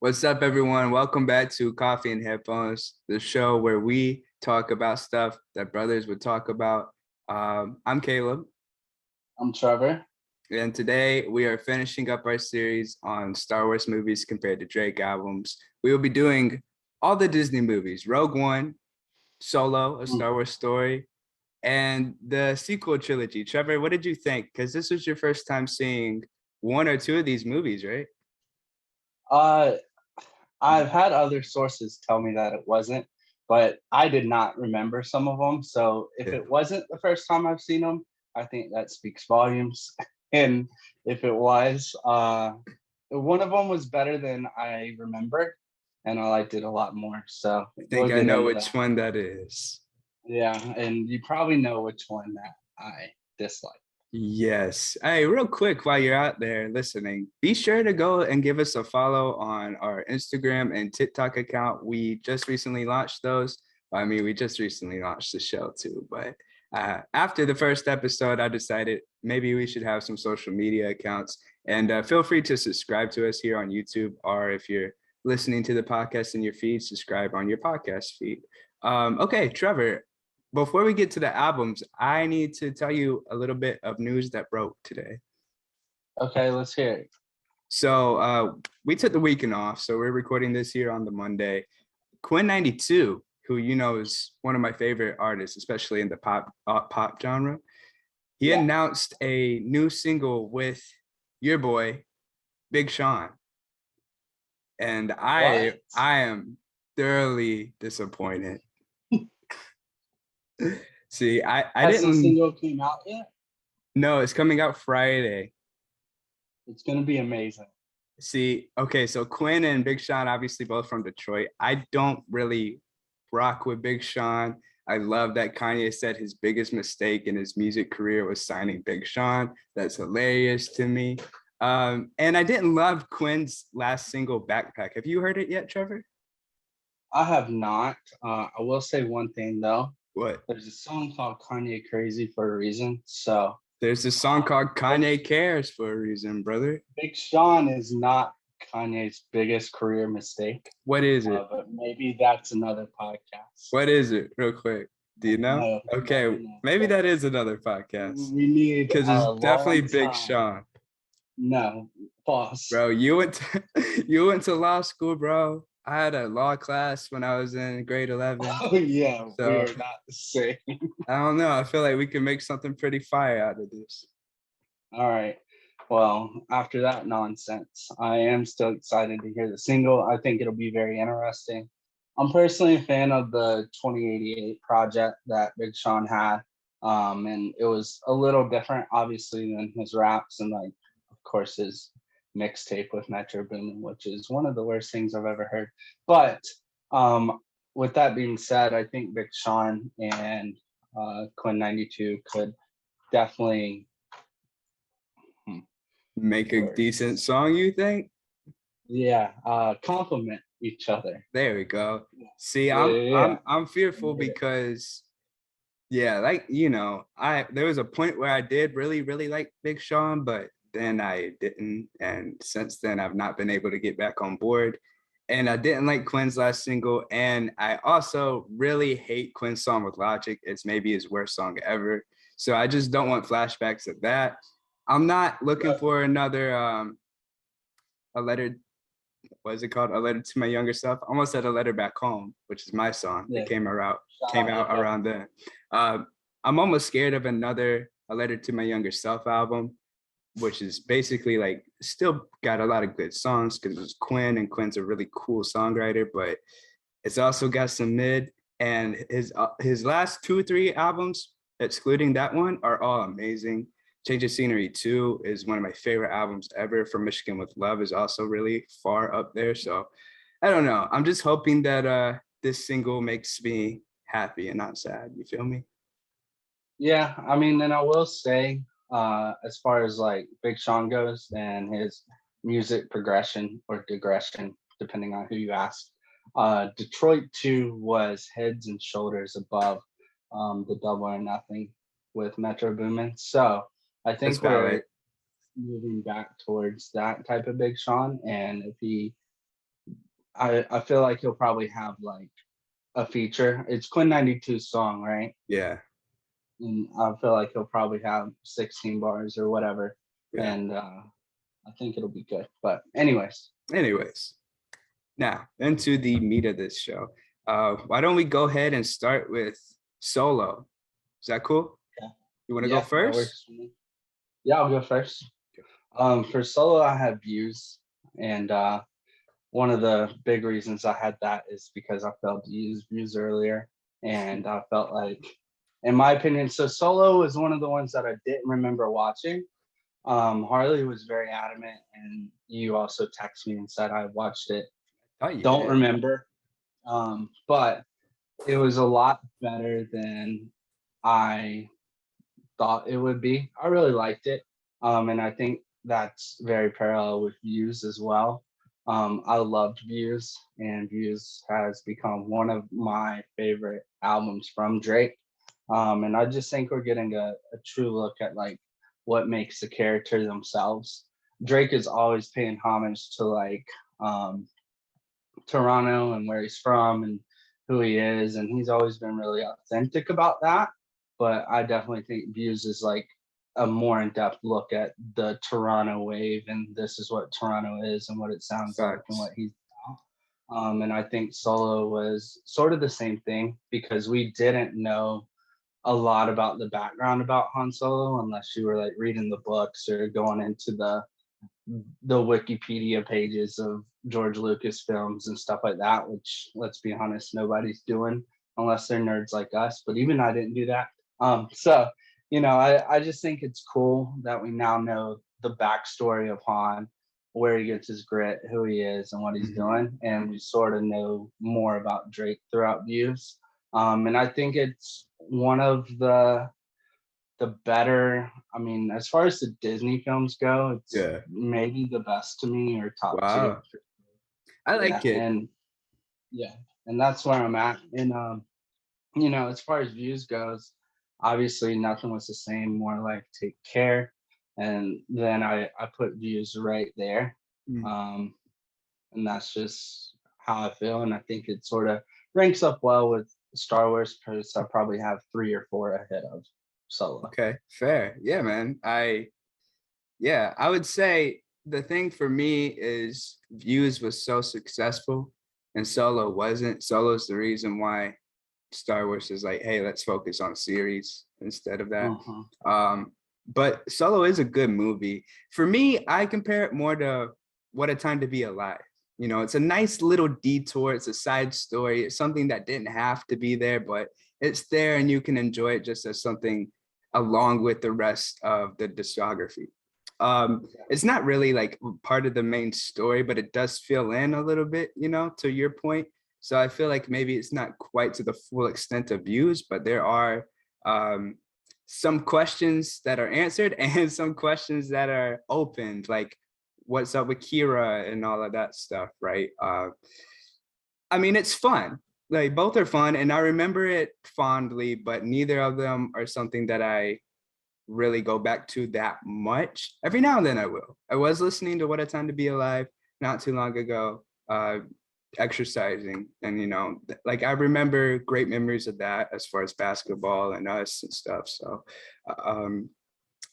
What's up, everyone? Welcome back to Coffee and Headphones, the show where we talk about stuff that brothers would talk about. I'm Caleb, I'm Trevor. and today we are finishing up our series on Star Wars movies compared to Drake albums. We will be doing all the Disney movies, Rogue One, Solo, A Star Wars Story, and the sequel trilogy. Trevor, what did you think? Because this was your first time seeing one or two of these movies, right? Uh, I've had other sources tell me that it wasn't, but I did not remember some of them. So if Yeah. it wasn't the first time I've seen them, I think that speaks volumes. And if it was, one of them was better than I remembered, and I liked it a lot more. So I we'll think I get know into which that. one that is. Yeah, and you probably know which one that I dislike. Yes. Hey, real quick, while you're out there listening, be sure to go and give us a follow on our Instagram and TikTok account. We just recently launched those. I mean, we just recently launched the show too, but after the first episode, I decided maybe we should have some social media accounts. And feel free to subscribe to us here on YouTube, or if you're listening to the podcast in your feed, subscribe on your podcast feed. Okay, Trevor, before we get to the albums, I need to tell you a little bit of news that broke today. Okay, let's hear it. So we took the weekend off, so we're recording this here on the Monday. Quinn92, who you know is one of my favorite artists, especially in the pop genre, he announced a new single with your boy, Big Sean. And I am thoroughly disappointed. See, I Has the didn't. single came out yet? No, it's coming out Friday. It's gonna be amazing. See, okay, so Quinn and Big Sean, obviously both from Detroit. I don't really rock with Big Sean. I love that Kanye said his biggest mistake in his music career was signing Big Sean. That's hilarious to me. And I didn't love Quinn's last single, Backpack. Have you heard it yet, Trevor? I have not. I will say one thing though. What? There's a song called Kanye Crazy for a reason. So There's a song called Kanye Cares for a reason, brother. Big Sean is not Kanye's biggest career mistake. What is it? But maybe that's another podcast. What is it, real quick? Do you know? No, Okay, maybe that is another podcast. We need because it's definitely Big Sean. No, false. Bro, you went to law school, bro. I had a law class when I was in grade 11. Oh yeah, So, we are not the same. I don't know. I feel like we can make something pretty fire out of this. All right. Well, after that nonsense, I am still excited to hear the single. I think it'll be very interesting. I'm personally a fan of the 2088 project that Big Sean had. And it was a little different, obviously, than his raps and, like, of course, his mixtape with Metro Boomin, which is one of the worst things I've ever heard. But with that being said, I think Big Sean and Quinn92 could definitely make a decent song, you think? Yeah, compliment each other. There we go. See, I'm fearful because like, you know, there was a point where I did really like Big Sean, but then I didn't, and since then I've not been able to get back on board. And I didn't like Quinn's last single, and I also really hate Quinn's song with Logic. It's maybe his worst song ever. So I just don't want flashbacks of that. I'm not looking for another a letter. What is it called? A Letter to My Younger Self. I almost said A Letter Back Home, which is my song. It came out around then. I'm almost scared of another A Letter to My Younger Self album, which is basically like still got a lot of good songs because it's Quinn, and Quinn's a really cool songwriter, but it's also got some mid. And his last 2 or 3 albums, excluding that one, are all amazing. Change of Scenery 2 is one of my favorite albums ever. From Michigan with Love is also really far up there. So I don't know. I'm just hoping that this single makes me happy and not sad. You feel me? Yeah, I mean, and I will say, as far as like Big Sean goes and his music progression or digression, depending on who you ask, Detroit 2 was heads and shoulders above the Double or Nothing with Metro Boomin. So I think we're moving back towards that type of Big Sean. And if he I feel like he'll probably have like a feature. It's Quinn 92's song, right? Yeah. And I feel like he'll probably have 16 bars or whatever. Yeah. And I think it'll be good. But anyways. Now into the meat of this show. Why don't we go ahead and start with Solo? Is that cool? Yeah. You want to go first? Yeah, I'll go first. For Solo, I had Views, and one of the big reasons I had that is because I failed to use Views earlier, and I felt like, in my opinion, so Solo was one of the ones that I didn't remember watching. Harley was very adamant, and you also texted me and said I watched it. Don't remember, but it was a lot better than I thought it would be. I really liked it, and I think that's very parallel with Views as well. I loved Views, and Views has become one of my favorite albums from Drake. And I just think we're getting a true look at like what makes the character themselves. Drake is always paying homage to like Toronto and where he's from and who he is, and he's always been really authentic about that. But I definitely think Views is like a more in-depth look at the Toronto wave, and this is what Toronto is and what it sounds like and what he's about. And I think Solo was sort of the same thing because we didn't know a lot about the background about Han Solo unless you were like reading the books or going into the Wikipedia pages of George Lucas films and stuff like that, which let's be honest, nobody's doing unless they're nerds like us. But even I didn't do that. So, you know, I just think it's cool that we now know the backstory of Han, where he gets his grit, who he is, and what he's doing. And we sort of know more about Drake throughout Views. And I think it's one of the better, I mean, as far as the Disney films go, it's maybe the best to me or top two. I like it. And and that's where I'm at. And you know, as far as Views goes, obviously nothing was the same, more like Take Care. And then I put Views right there. And that's just how I feel. And I think it sort of ranks up well with Star Wars because I probably have 3 or 4 ahead of Solo. Okay, fair. Yeah, man. I would say the thing for me is Views was so successful and Solo wasn't. Solo's the reason why Star Wars is like, hey, let's focus on series instead of that. But Solo is a good movie. For me, I compare it more to What a Time to Be Alive. You know, it's a nice little detour. It's a side story. It's something that didn't have to be there, but it's there and you can enjoy it just as something along with the rest of the discography. It's not really like part of the main story, but it does fill in a little bit, you know, to your point. So I feel like maybe it's not quite to the full extent of Views, but there are some questions that are answered and some questions that are opened, like what's up with Kira and all of that stuff, right? I mean, it's fun. Like both are fun and I remember it fondly, but neither of them are something that I really go back to that much. Every now and then I will. I was listening to What a Time to Be Alive not too long ago, exercising, and you know, like I remember great memories of that as far as basketball and us and stuff. So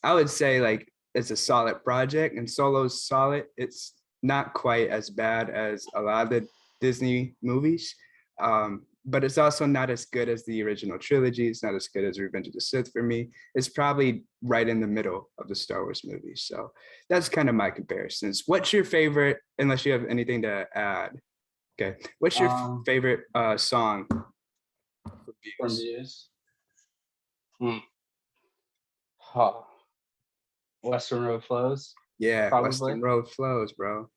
I would say like it's a solid project and Solo's solid. It's not quite as bad as a lot of the Disney movies, but it's also not as good as the original trilogy. It's not as good as Revenge of the Sith for me. It's probably right in the middle of the Star Wars movies. So that's kind of my comparisons. What's your favorite, unless you have anything to add? Okay. What's your favorite song for Views? Western Road Flows. Yeah, probably. Western Road Flows, bro.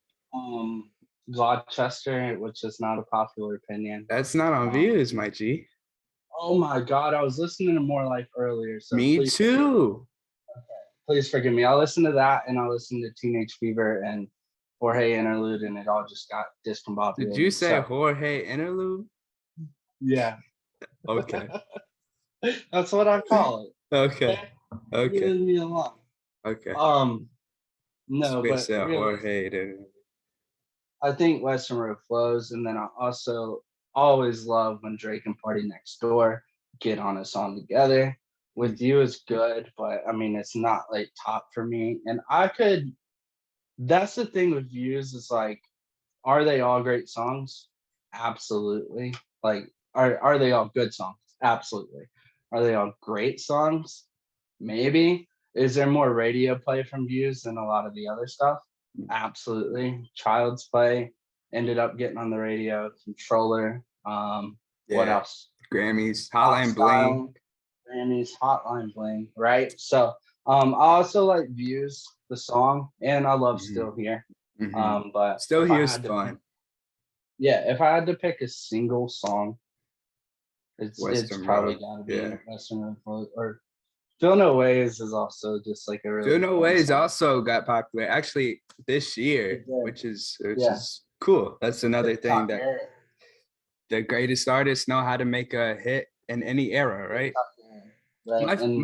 Gloucester, which is not a popular opinion. That's not on Views, my G. Oh my God, I was listening to More Life earlier. So me too. Okay, please forgive me. I listened to that and I listened to Teenage Fever and Jorge Interlude, and it all just got discombobulated. Did you say Jorge Interlude? Yeah. Okay. That's what I call it. Okay. Leave me alone. Okay. No, but Jorge. I think Western Road flows, and then I also always love when Drake and Party Next Door get on a song together. With You is good, but I mean it's not like top for me. And I could that's the thing with Views is like, are they all great songs? Absolutely. Like, are they all good songs? Absolutely. Are they all great songs? Maybe. Is there more radio play from Views than a lot of the other stuff? Absolutely. Child's Play ended up getting on the radio. Controller. What Yeah, else? Grammys, Hot Hotline Bling. Style, Grammys, Hotline Bling, right? So I also like Views, the song, and I love Mhm, Still Here. mhm. But Still if I Here's had to pick, fun. yeah, if I had to pick a single song, it's Western probably Road. gotta Yeah. be Western Road or Feel No Ways is also just like a Feel really No fun Ways song. also got popular actually this year, It did. which Yeah. is cool. That's another thing TikTok that era. the greatest artists know how to make a hit in any era, right? TikTok era. Right. My And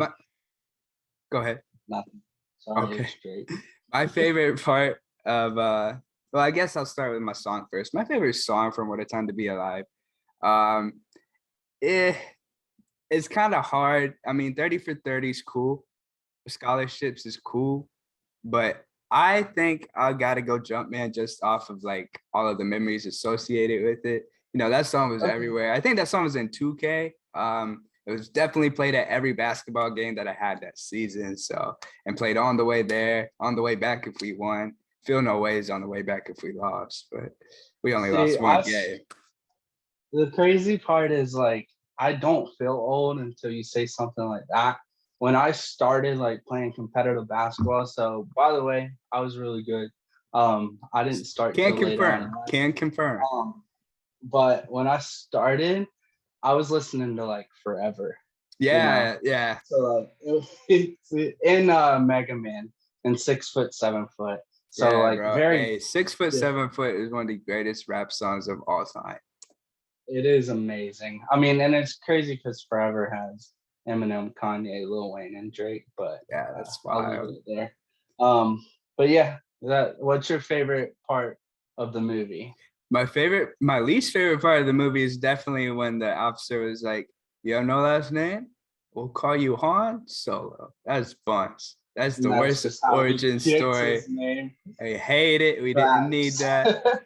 go ahead. nothing. Sorry, Okay. it's great. My favorite part of well, I guess I'll start with my song first. My favorite song from What a Time to Be Alive. Um eh, it's kind of hard. I mean, 30 for 30 is cool. Scholarships is cool, but I think I gotta go Jumpman just off of like all of the memories associated with it. You know, that song was Okay. everywhere. I think that song was in 2K. It was definitely played at every basketball game that I had that season. So, and played on the way there, on the way back if we won. Feel No Ways on the way back if we lost, but we only See, lost one game. the crazy part is like I don't feel old until you say something like that. When I started like playing competitive basketball, so by the way, I was really good. I didn't start Can till later on in confirm. life. Can confirm. But when I started, I was listening to like Forever, you know. Yeah, yeah. So like in Mega Man and 6 foot 7 foot. So Yeah, like bro. very Hey, 6 foot different. 7 foot is one of the greatest rap songs of all time. It is amazing. I mean, and it's crazy because Forever has Eminem, Kanye, Lil Wayne, and Drake. But Yeah, that's I'll leave wild. it there. But yeah, what's your favorite part of the movie? My least favorite part of the movie is definitely when the officer was like, "You have no last name? We'll call you Han Solo." That's Buns. That's And the that's worst just how he origin gets story. his name. I hate it. We didn't need Facts. that.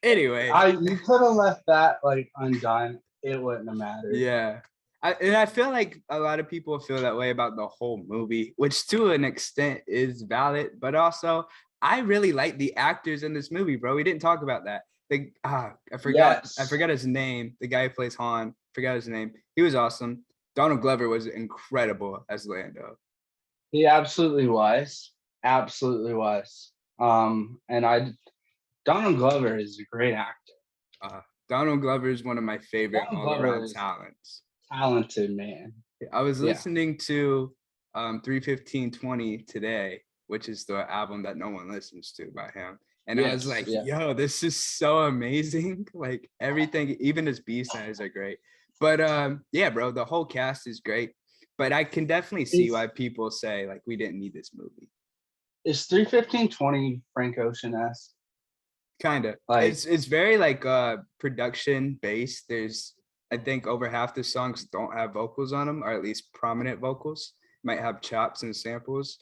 Anyway, You could have left that like undone. It wouldn't have mattered. yeah. I feel like a lot of people feel that way about the whole movie, which to an extent is valid, but also I really like the actors in this movie, bro. We didn't talk about that. I Yes, forgot his name. The guy who plays Han, forgot his name. He was awesome. Donald Glover was incredible as Lando. he absolutely was. Absolutely was. And Donald Glover is a great actor. Uh, Donald Glover is one of my favorite Donald all Glover around is talents. talented man. I was Yeah. listening to 31520 today, which is the album that no one listens to by him. And I was Yes. like, Yeah. yo, this is so amazing. Like everything, even his B-sides are great. But yeah, bro, the whole cast is great. But I can definitely see why people say like we didn't need this movie. Is 31520 Frank Ocean esque? Kind of. Like It's very like production based. There's I think over half the songs don't have vocals on them, or at least prominent vocals. Might have chops and samples.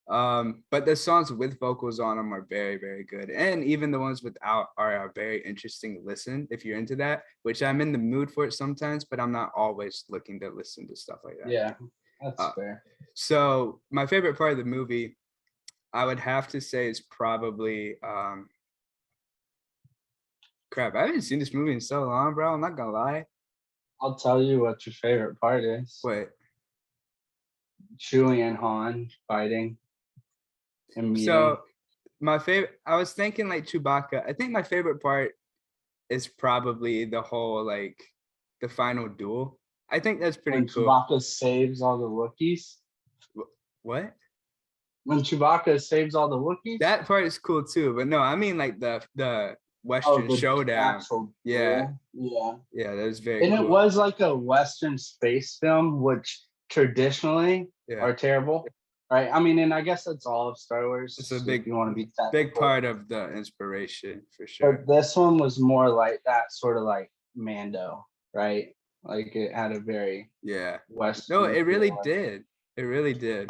But the songs with vocals on them are very, very good. And even the ones without are a very interesting to listen if you're into that, which I'm in the mood for it sometimes, but I'm not always looking to listen to stuff like that. yeah, that's fair. So my favorite part of the movie, I would have to say is probably crap. I haven't seen this movie in so long, bro. I'm not gonna lie. I'll tell you what your favorite part is. Wait. Chewie and Han fighting and meeting. So my favorite, I was thinking like Chewbacca. I think my favorite part is probably the whole like the final duel. I think that's pretty when cool. Chewbacca saves all the Wookiees. What? When Chewbacca saves all the Wookiees? That part is cool too, but no, I mean like the Western showdown. Yeah. Yeah. Yeah, that was very and cool. It was like a Western space film, which traditionally are terrible. right? I mean, and I guess that's all of Star Wars. It's a If you want to be big technical, part of the inspiration for sure. but this one was more like that, sort of like Mando, right? Like it had a very Yeah. No, Western it really feel. did. It really did.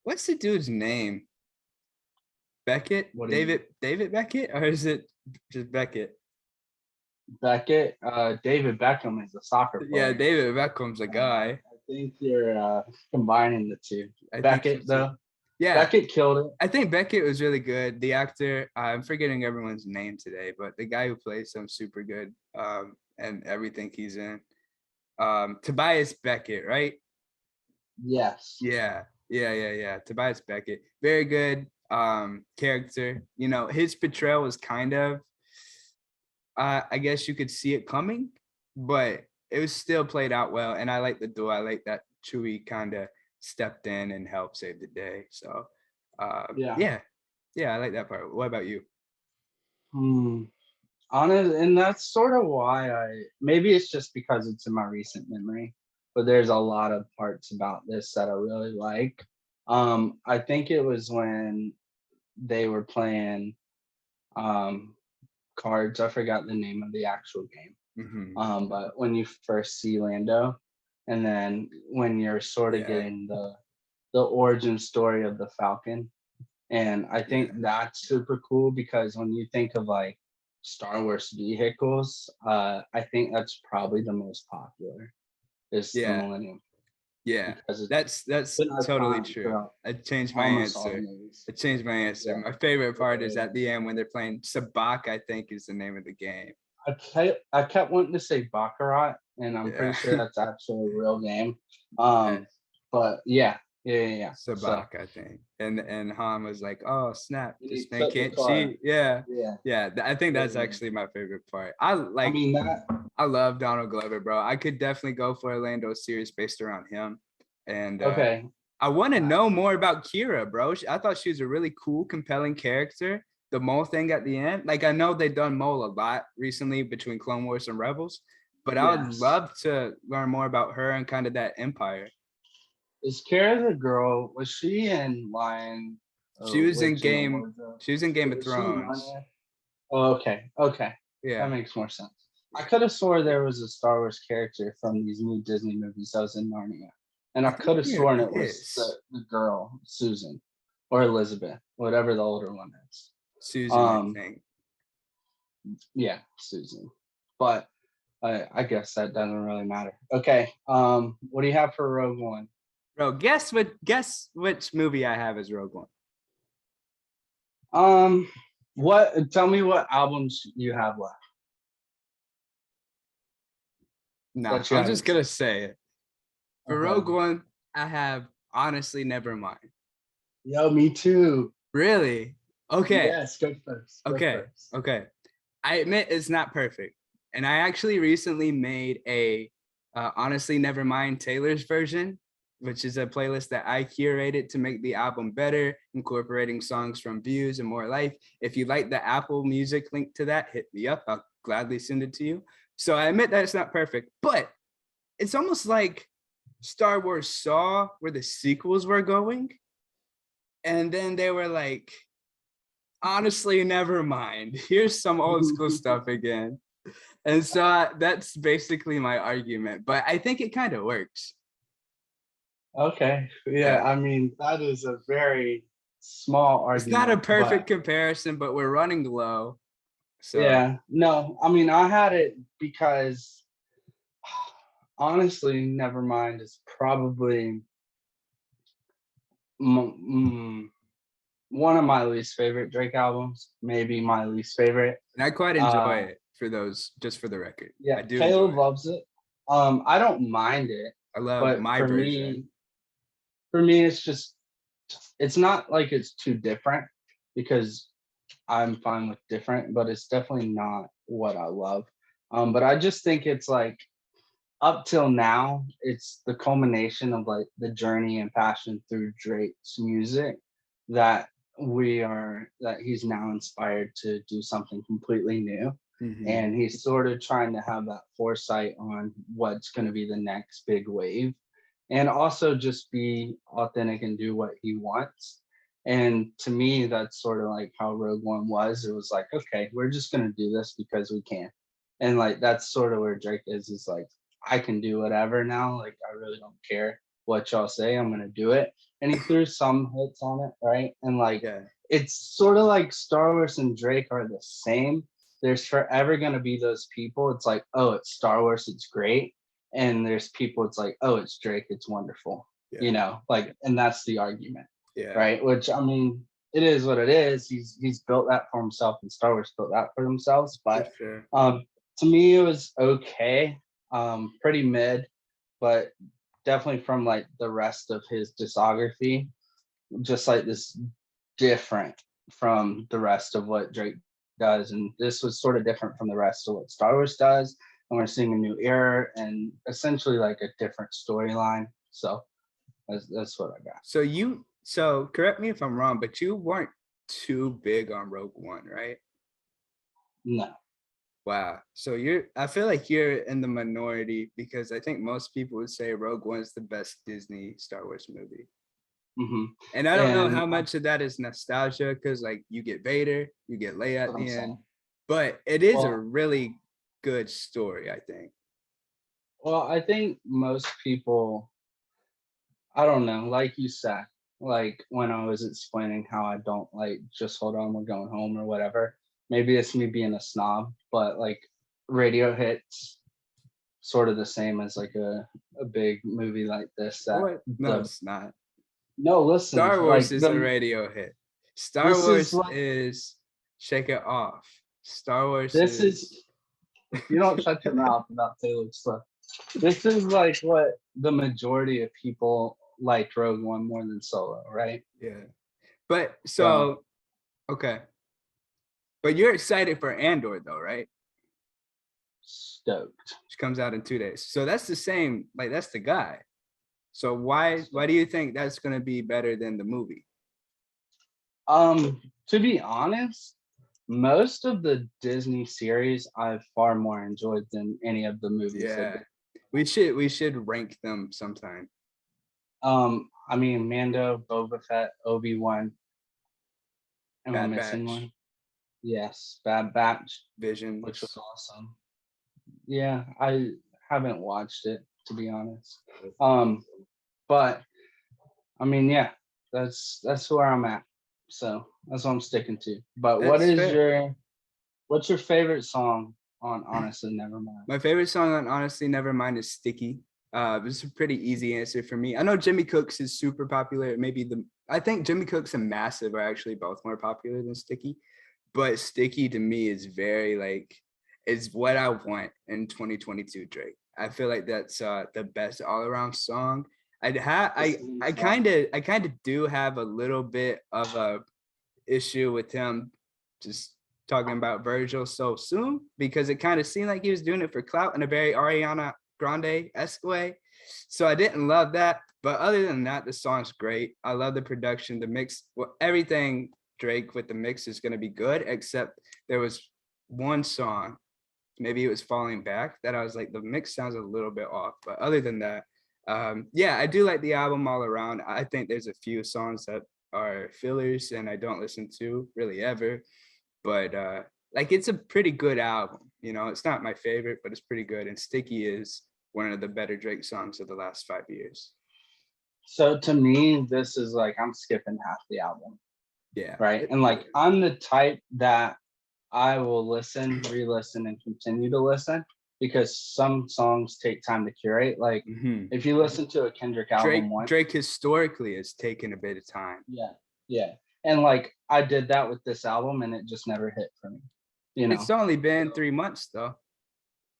What's the dude's name? Beckett? What do you David Beckett? Or is it just Beckett? Beckett? David Beckham is a soccer Yeah, player. David Beckham's a guy. I think you're combining the two. I think Beckett, so too. though. Yeah. Beckett killed it. I think Beckett was really good. The actor, I'm forgetting everyone's name today, but the guy who plays him super good. And everything he's in. Tobias Beckett, right? Yes. Yeah. Tobias Beckett. Very good character. You know, his portrayal was kind of I guess you could see it coming, but it was still played out well. And I like the duel. I like that Chewie kind of stepped in and helped save the day. So yeah, I like that part. What about you? Honest, and that's sort of why maybe it's just because it's in my recent memory, but there's a lot of parts about this that I really like. I think it was when they were playing cards. I forgot the name of the actual game. But when you first see Lando, and then when you're sort of getting the origin story of the Falcon, and I think that's super cool because when you think of like Star Wars vehicles, I think that's probably the most popular is the Millennium. Yeah, that's totally true. I changed my answer. My favorite part is at the end when they're playing Sabacc, I think is the name of the game. I kept wanting to say Baccarat, and I'm pretty sure that's actually a real game. But yeah. Sabacc, I think. And Han was like, "Oh snap, this man can't cheat." Yeah. I think that's actually my favorite part. I love Donald Glover, bro. I could definitely go for a Lando series based around him. And I want to know more about Qi'ra, bro. I thought she was a really cool, compelling character. The Maul thing at the end, like I know they've done Maul a lot recently between Clone Wars and Rebels, but I would love to learn more about her and kind of that empire. Is Qi'ra the girl? Was she in Lion? She was in Game. She was in Game of Thrones. Oh, okay. Yeah, that makes more sense. I could have swore there was a Star Wars character from these new Disney movies that was in Narnia, and I could have sworn it was the girl Susan or Elizabeth, whatever the older one is. Susan, I think. Yeah, Susan. But I guess that doesn't really matter. Okay. What do you have for Rogue One? Bro, guess which movie I have as Rogue One. Tell me what albums you have left. No, I'm just gonna say it. For Rogue One, I have Honestly Nevermind. Yo, me too. Really? Okay. Yes, go first. Okay. I admit it's not perfect. And I actually recently made a Honestly Nevermind Taylor's version, which is a playlist that I curated to make the album better, incorporating songs from Views and More Life. If you like the Apple Music link to that, hit me up. I'll gladly send it to you. So I admit that it's not perfect, but it's almost like Star Wars saw where the sequels were going. And then they were like, honestly, never mind. Here's some old school stuff again. And so that's basically my argument, but I think it kind of works. Okay. Yeah, I mean, that is a very small argument. It's not a perfect comparison, but we're running low. So yeah, no, I mean, I had it because Honestly Nevermind is probably one of my least favorite Drake albums, maybe my least favorite. And I quite enjoy it for those, just for the record. Yeah, Caleb loves it. I don't mind it. I love my version. For me, it's not like it's too different because I'm fine with different, but it's definitely not what I love. But I just think it's like up till now, it's the culmination of like the journey and passion through Drake's music that he's now inspired to do something completely new. Mm-hmm. And he's sort of trying to have that foresight on what's going to be the next big wave. and also just be authentic and do what he wants. And to me, that's sort of like how Rogue One was. It was like, okay, we're just gonna do this because we can. And like that's sort of where Drake is like, I can do whatever now. Like I really don't care what y'all say, I'm gonna do it. And he threw some hits on it, right? And like Yeah. it's sort of like Star Wars and Drake are the same. There's forever gonna be those people. It's like, oh, it's Star Wars, it's great. And there's people, it's like, oh, it's Drake, it's wonderful. Yeah. Like, and that's the argument, Yeah. right? Which I mean, it is what it is. He's built that for himself, and Star Wars built that for themselves. For But sure. to me, it was okay, pretty mid, but definitely from like the rest of his discography, just like this different from the rest of what Drake does. And this was sort of different from the rest of what Star Wars does. And we're seeing a new era and essentially like a different storyline. So that's what I got. So correct me if I'm wrong, but you weren't too big on Rogue One, right? No. Wow. So I feel like you're in the minority, because I think most people would say Rogue One is the best Disney Star Wars movie. Mm-hmm. And I don't know how much of that is nostalgia, because like you get Vader, you get Leia at the end, but it is a really good story, I think. Well, I think most people, I don't know, like you said, like when I was explaining how I don't like just hold on, we're going home or whatever. Maybe it's me being a snob, but like radio hits sort of the same as like a big movie like this. No, it's not. No, listen. Star Wars is a radio hit. Star Wars is Shake It Off. Star Wars is you don't shut your mouth about Taylor Swift. This is like what the majority of people liked Rogue One more than Solo, right? Yeah. But so okay. But you're excited for Andor though, right? Stoked. Which comes out in 2 days. So that's the same, like that's the guy. So why do you think that's gonna be better than the movie? To be honest, most of the Disney series I've far more enjoyed than any of the movies. Yeah. We should rank them sometime. I mean Mando, Boba Fett, Obi-Wan. Am I missing one? Yes, Bad Batch. Vision, which was awesome. Yeah, I haven't watched it to be honest. But I mean, yeah, that's where I'm at. So that's what I'm sticking to. But what's your favorite song on Honestly Nevermind? My favorite song on Honestly Nevermind is Sticky. It's a pretty easy answer for me. I know Jimmy Cooks is super popular. I think Jimmy Cooks and Massive are actually both more popular than Sticky. But Sticky to me is very like, is what I want in 2022 Drake. I feel like that's the best all around song. I kind of do have a little bit of a issue with him just talking about Virgil so soon, because it kind of seemed like he was doing it for clout in a very Ariana Grande-esque way. So I didn't love that. But other than that, the song's great. I love the production, the mix, everything Drake with the mix is going to be good, except there was one song, maybe it was Falling Back, that I was like, the mix sounds a little bit off. But other than that, yeah, I do like the album all around. I think there's a few songs that are fillers and I don't listen to really ever, but like it's a pretty good album. You know, it's not my favorite, but it's pretty good. And Sticky is one of the better Drake songs of the last 5 years. So to me, this is like I'm skipping half the album. Yeah. Right. And like I'm the type that I will listen, re-listen, and continue to listen, because some songs take time to curate. Like if you listen to a Kendrick album Drake historically has taken a bit of time. Yeah. And like I did that with this album and it just never hit for me. You know, it's only been 3 months though.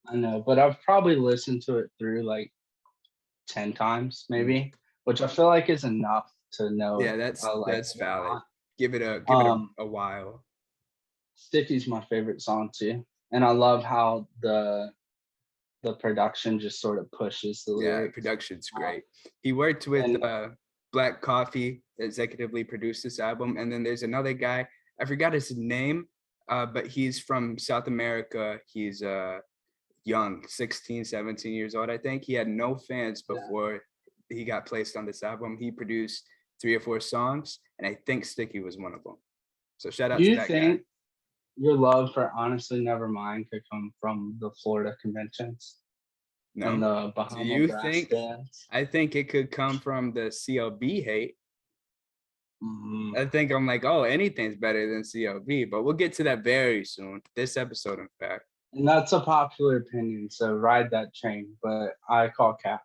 I know, but I've probably listened to it through like 10 times maybe, which I feel like is enough to know. Yeah, that's valid. Give it a while. Sticky's my favorite song too, and I love how the production just sort of pushes the lyrics. Yeah, production's great. He worked with Black Coffee, executively produced this album, and then there's another guy, I forgot his name, but he's from South America. He's young, 16, 17 years old, I think. He had no fans before he got placed on this album. He produced 3 or 4 songs, and I think Sticky was one of them. So shout out Do to you that think guy. your love for Honestly Nevermind could come from the Florida conventions and No. the Do Bahama you brass think? bands? I think it could come from the CLB hate. Mhm. I think I'm like, oh, anything's better than CLB, but we'll get to that very soon. This episode, in fact. And that's a popular opinion, so ride that train. But I call cap.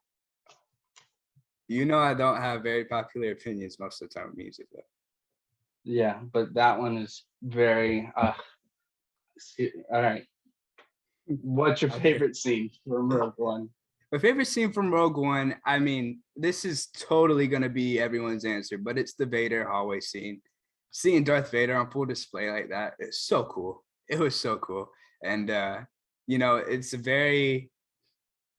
You know, I don't have very popular opinions most of the time with music, though. Yeah, but that one is very. All right. What's your Okay. favorite scene from Rogue One? My favorite scene from Rogue One, I mean, this is totally going to be everyone's answer, but it's the Vader hallway scene. Seeing Darth Vader on full display like that is so cool. It was so cool. And, you know, it's a very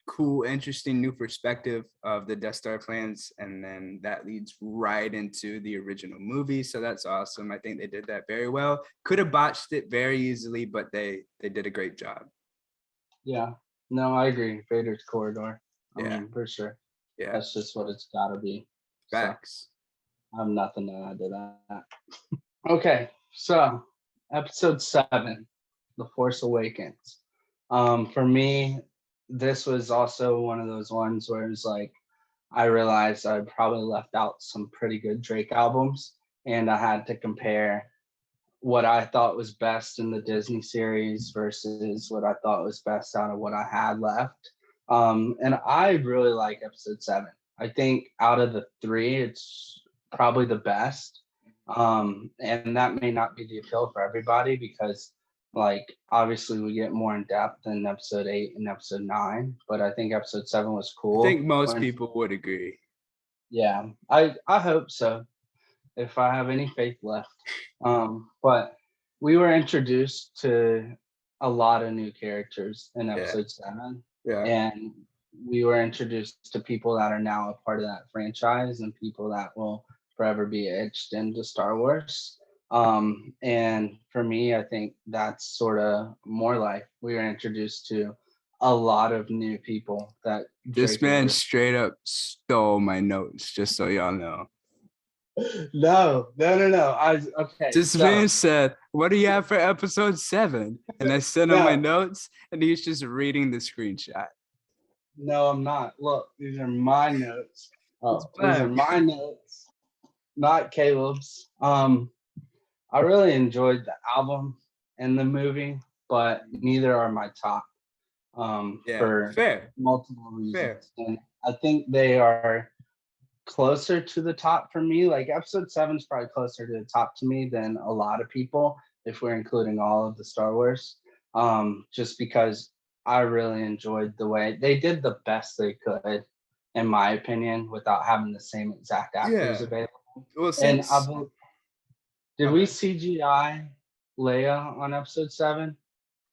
cool, interesting new perspective of the Death Star plans. And then that leads right into the original movie. So that's awesome. I think they did that very well. Could have botched it very easily, but they did a great job. Yeah. No, I agree. Vader's corridor. I Yeah. mean, for sure. Yeah. That's just what it's got to be. Facts. So, I have nothing to add to that. Okay, so episode 7, The Force Awakens. For me, this was also one of those ones where it's like I realized I probably left out some pretty good Drake albums, and I had to compare what I thought was best in the Disney series versus what I thought was best out of what I had left. And I really like episode 7. I think out of the 3, it's probably the best. And that may not be the appeal for everybody because like obviously we get more in depth in episode 8 and episode 9, but I think episode 7 was cool. I think most people would agree. Yeah, I hope so, if I have any faith left. But we were introduced to a lot of new characters in episode 7. Yeah. And we were introduced to people that are now a part of that franchise and people that will forever be etched into Star Wars. And for me, I think that's sort of more like we were introduced to a lot of new people that this Drake man straight up stole my notes, just so y'all know. No. Okay. This man said, "What do you have for episode 7?" And I sent him my notes, and he's just reading the screenshot. No, I'm not. Look, these are my notes. Oh, these are my notes, not Caleb's. I really enjoyed the album and the movie, but neither are my top. For multiple reasons. Fair. And I think they are closer to the top for me. Like episode 7 is probably closer to the top to me than a lot of people, if we're including all of the Star Wars. Just because I really enjoyed the way they did the best they could, in my opinion, without having the same exact actors available. Well, and did we CGI Leia on episode 7?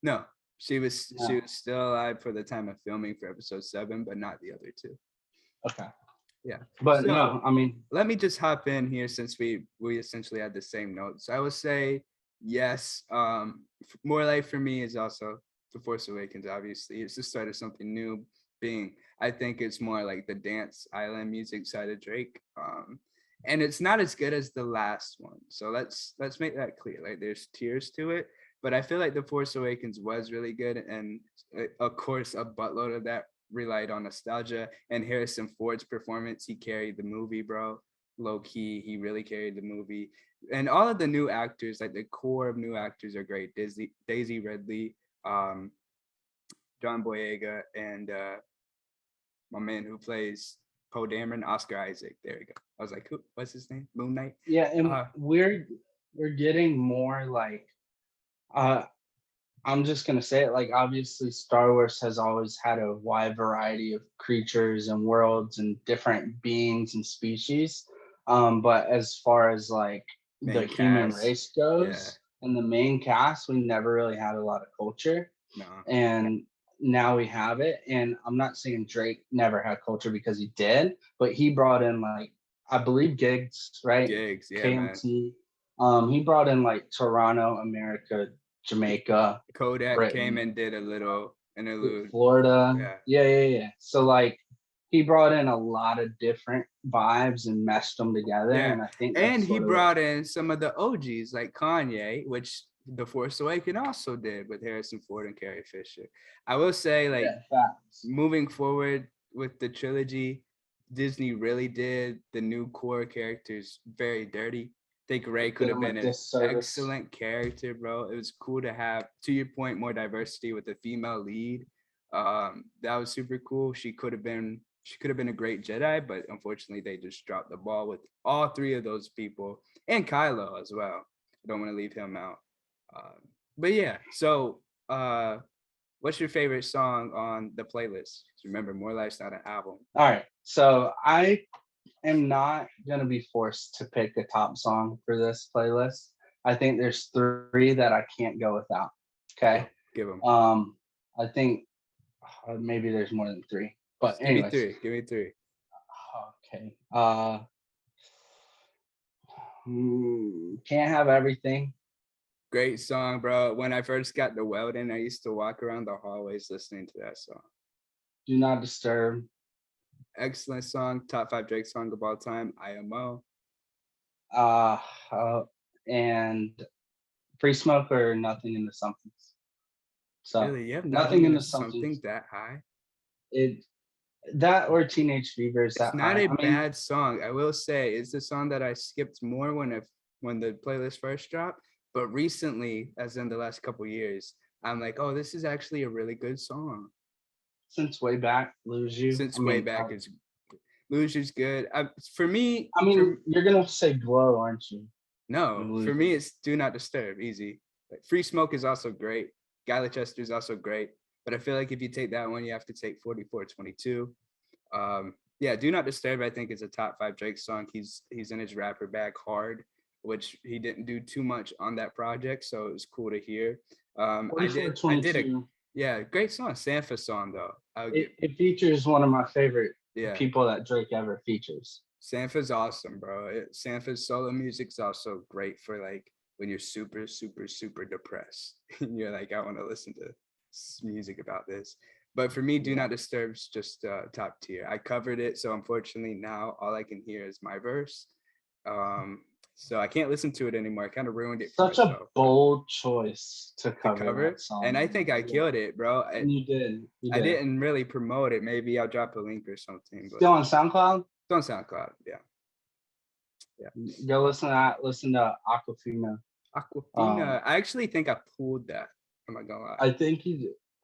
No, she was still alive for the time of filming for episode 7, but not the other 2. Okay. Yeah, but so, no, I mean, let me just hop in here since we essentially had the same notes. I would say yes. More life for me is also The Force Awakens. Obviously, it's the start of something new. I think it's more like the dance island music side of Drake. And it's not as good as the last one. So let's make that clear. Like there's tiers to it, but I feel like The Force Awakens was really good, and of course a buttload of that relied on nostalgia and Harrison Ford's performance. He carried the movie, bro. Low key, he really carried the movie. And all of the new actors, like the core of new actors, are great. Daisy Ridley, John Boyega, and my man who plays Poe Dameron, Oscar Isaac. There we go. I was like, what's his name? Moon Knight. Yeah, and we're getting more like I'm just gonna say it, like obviously Star Wars has always had a wide variety of creatures and worlds and different beings and species. But as far as like the human race goes and the main cast, we never really had a lot of culture. No. And now we have it. And I'm not saying Drake never had culture, because he did, but he brought in like, I believe Giggs, right? Giggs, yeah, KMT. He brought in like Toronto, America, Jamaica. Kodak Britain, came and did a little interlude. Florida. Yeah. So like he brought in a lot of different vibes and meshed them together. Yeah. And I think And that's he what brought in some of the OGs like Kanye, which The Force Awakens also did with Harrison Ford and Carrie Fisher. I will say, like, facts. moving forward with the trilogy, Disney really did the new core characters very dirty. I think Rey could have been an excellent character, bro. It was cool to have, to your point, more diversity with the female lead. That was super cool. She could have been a great Jedi, but unfortunately they just dropped the ball with all three of those people, and Kylo as well. I don't want to leave him out. But yeah, so what's your favorite song on the playlist? Remember, More Life's not an album. All right, so I am not gonna be forced to pick a top song for this playlist. I think there's three that I can't go without. Okay, give them. I think maybe there's more than three, but anyways. Give me three. Okay. Can't Have Everything. Great song, bro. When I first got to Weldon, I used to walk around the hallways listening to that song. Do Not Disturb. Excellent song. Top 5 Drake song of all time. IMO. And Free Smoke or Nothing in the Somethings. So really, you have Nothing in the Somethings that high. That or Teenage Fever is that. It's not a bad song. I will say it's the song that I skipped more when the playlist first dropped. But recently, as in the last couple years, I'm like, oh, this is actually a really good song. Since way back, Lose You. Way back is Lose You's good. For me, you're gonna say Glow, aren't you? No, for me, it's Do Not Disturb. Easy. Like, Free Smoke is also great. Guy Chester is also great. But I feel like if you take that one, you have to take 4422. Yeah, Do Not Disturb, I think, is a top 5 Drake song. He's in his rapper bag hard, which he didn't do too much on that project, so it was cool to hear. I did a great song, Sampha song though. It features one of my favorite people that Drake ever features. Sampha's awesome, bro. Sampha's solo music's also great for like when you're super, super, super depressed and you're like, I want to listen to music about this. But for me, Do Not Disturb's just top tier. I covered it, so unfortunately now all I can hear is my verse. So I can't listen to it anymore. I kind of ruined it. Such a bold choice to cover that song. And I think I killed it, bro. You did. I didn't really promote it. Maybe I'll drop a link or something. Still on SoundCloud? It's on SoundCloud, yeah. Go listen to that. Listen to Aquafina. Aquafina. I actually think I pulled that. I'm not gonna lie. I think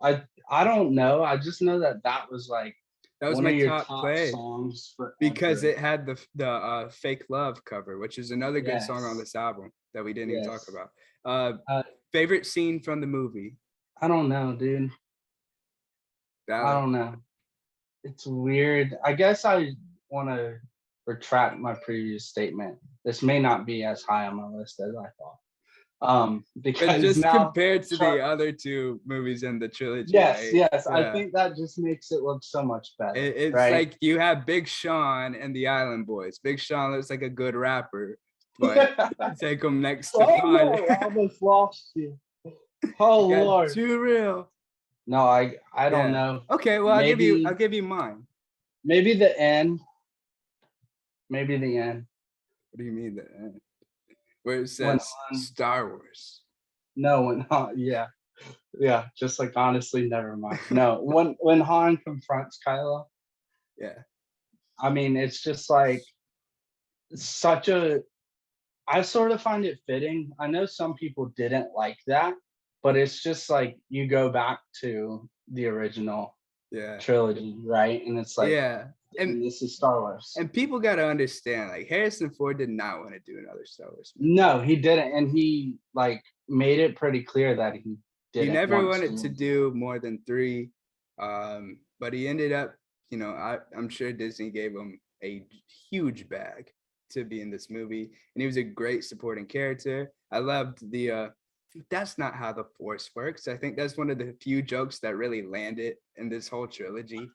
I don't know. I just know that was like that was my top play songs because it had the Fake Love cover, which is another good song on this album that we didn't even talk about. Favorite scene from the movie? I don't know, dude. I don't know. It's weird. I guess I want to retract my previous statement. This may not be as high on my list as I thought. Because just now, compared to the other two movies in the trilogy. Yes. Yeah. I think that just makes it look so much better. It's right? Like you have Big Sean and the Island Boys. Big Sean looks like a good rapper, but take him next to Kanye. I almost lost you. Oh Lord. Too real. No, I don't know. Okay, well I'll give you mine. Maybe the end. What do you mean the end? Where it says Star Wars. No, yeah, just like honestly, never mind. No, when Han confronts Kylo. Yeah. I mean, it's just like I sort of find it fitting. I know some people didn't like that, but it's just like you go back to the original trilogy, right? And it's like, and this is Star Wars. And people got to understand, like Harrison Ford did not want to do another Star Wars movie. No, he didn't. And he like made it pretty clear that he didn't. He never wanted to do more than 3. But he ended up, I'm sure Disney gave him a huge bag to be in this movie. And he was a great supporting character. I loved that's not how the Force works. I think that's one of the few jokes that really landed in this whole trilogy.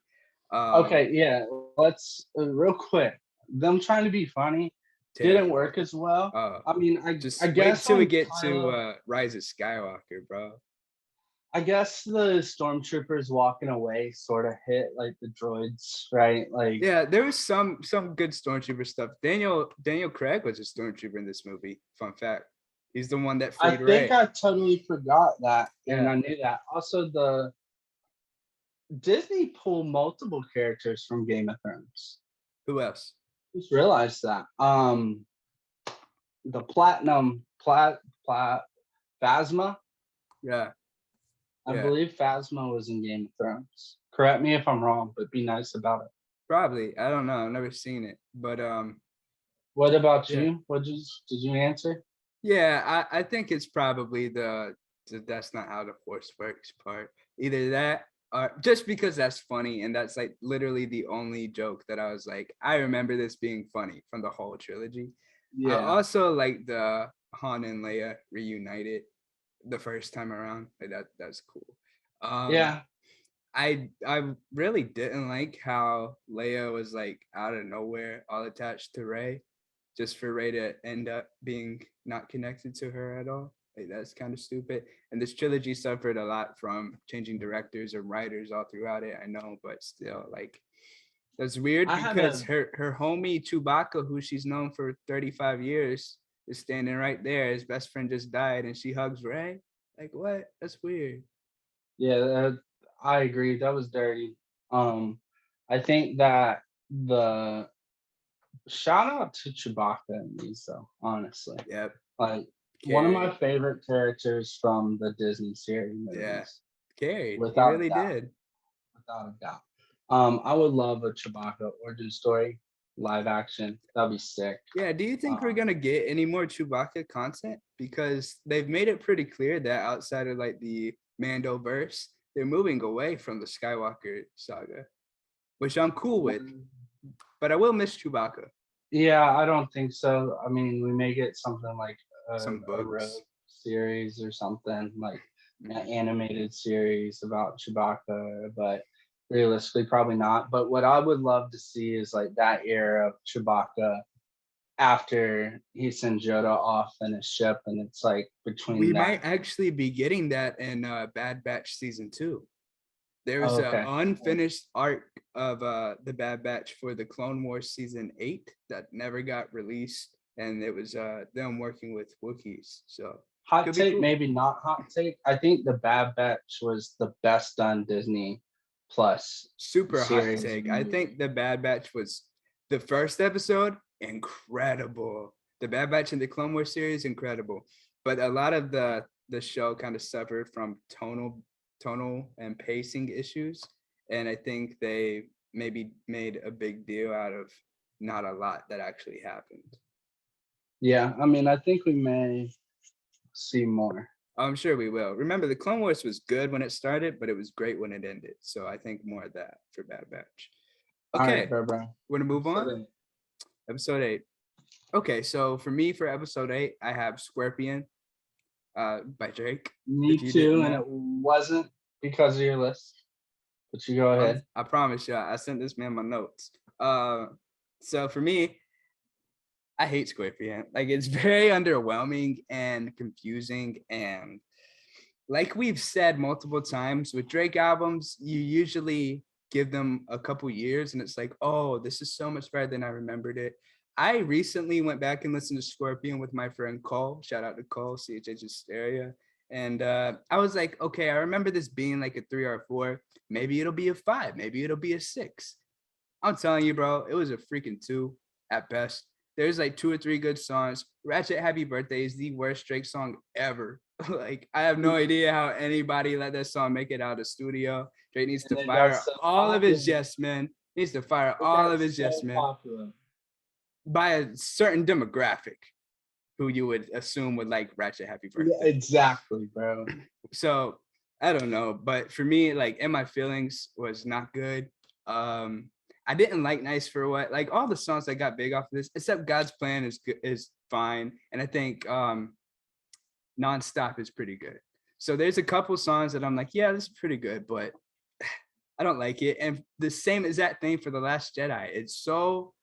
Okay, yeah. Let's real quick. Them trying to be funny didn't work as well. I mean, I guess till we get to Rise of Skywalker, bro. I guess the stormtroopers walking away sort of hit like the droids, right? Like, Yeah, there was some good stormtrooper stuff. Daniel Craig was a stormtrooper in this movie. Fun fact. He's the one that I freed think Rey. I totally forgot that, and Yeah. I knew that. Also, the Disney pulled multiple characters from Game of Thrones. Who else? Just realized that. The Platinum Phasma. Yeah. I Yeah. believe Phasma was in Game of Thrones. Correct me if I'm wrong, but be nice about it. Probably. I don't know. I've never seen it. But What about yeah. you? Did you answer? Yeah, I think it's probably the that's not how the force works part. Either that or just because that's funny and that's like literally the only joke that I was like, I remember this being funny from the whole trilogy. I Yeah. also like the Han and Leia reunited the first time around. Like that's cool. Yeah. I really didn't like how Leia was like out of nowhere all attached to Rey, just for Rey to end up being not connected to her at all. Like that's kind of stupid. And this trilogy suffered a lot from changing directors or writers all throughout it. I know, but still, like that's weird I had because a her homie Chewbacca, who she's known for 35 years, is standing right there. His best friend just died, and she hugs Rey. Like what? That's weird. yeah, I agree. That was dirty. I think that the shout out to Chewbacca and these though, honestly. Yep. Like one of my Carried. favorite characters from the Disney series Yeah. movies, Carried. He without a really doubt. did. Without a doubt. I would love a Chewbacca origin story, live action. That'd be sick. Yeah, do you think we're Um, gonna get any more Chewbacca content? Because they've made it pretty clear that outside of like the Mando verse, they're moving away from the Skywalker saga, which I'm cool with. But I will miss Chewbacca. yeah, I don't think so. I mean, we may get something like Some a road books. series or something like an Mhm. animated series about Chewbacca, but realistically, probably not. But what I would love to see is like that era of Chewbacca after he sends Yoda off in his ship, and it's like between We that. might actually be getting that in Bad Batch season 2. There's Oh, an okay. unfinished arc of the Bad Batch for the Clone Wars season 8 that never got released, and it was them working with Wookiees. So Hot could be take, cool. maybe not hot take. I think the Bad Batch was the best done Disney Plus Super hot series. take. I think the Bad Batch was the first episode incredible. The Bad Batch in the Clone Wars series incredible, but a lot of the show kind of suffered from tonal and pacing issues, and I think they maybe made a big deal out of not a lot that actually happened. Yeah, I mean, I think we may see more. I'm sure we will. Remember, the Clone Wars was good when it started, but it was great when it ended. So I think more of that for Bad Batch. All right, Okay, bro. want to move So on? then, Episode 8. Okay, so for me, for episode 8, I have Scorpion by Drake. me If you didn't too, and know, it wasn't because of your list. But you go ahead. I promise you, I sent this man my notes. So for me, I hate Scorpion. Like it's very underwhelming and confusing, and like we've said multiple times with Drake albums, you usually give them a couple years and it's like, oh, this is so much better than I remembered it. I recently went back and listened to Scorpion with my friend Cole. Shout out to Cole, CHH Hysteria. And I was like, okay, I remember this being like a 3 or a 4. Maybe it'll be a 5. Maybe it'll be a 6. I'm telling you, bro, it was a freaking 2 at best. There's like 2 or 3 good songs. Ratchet Happy Birthday is the worst Drake song ever. Like, I have no idea how anybody let that song make it out of the studio. Drake needs to And it got fire so all of his popular. yes men. Needs to fire It all got of his so yes men popular. by a certain demographic who you would assume would like Ratchet Happy Birthday. Yeah, exactly, bro. So I don't know, but for me, like In My Feelings was not good. I didn't like Nice for What. Like all the songs that got big off of this, except God's Plan is good, is fine, and I think Nonstop is pretty good. So there's a couple songs that I'm like, yeah, this is pretty good, but I don't like it. And the same exact thing for The Last Jedi. It's so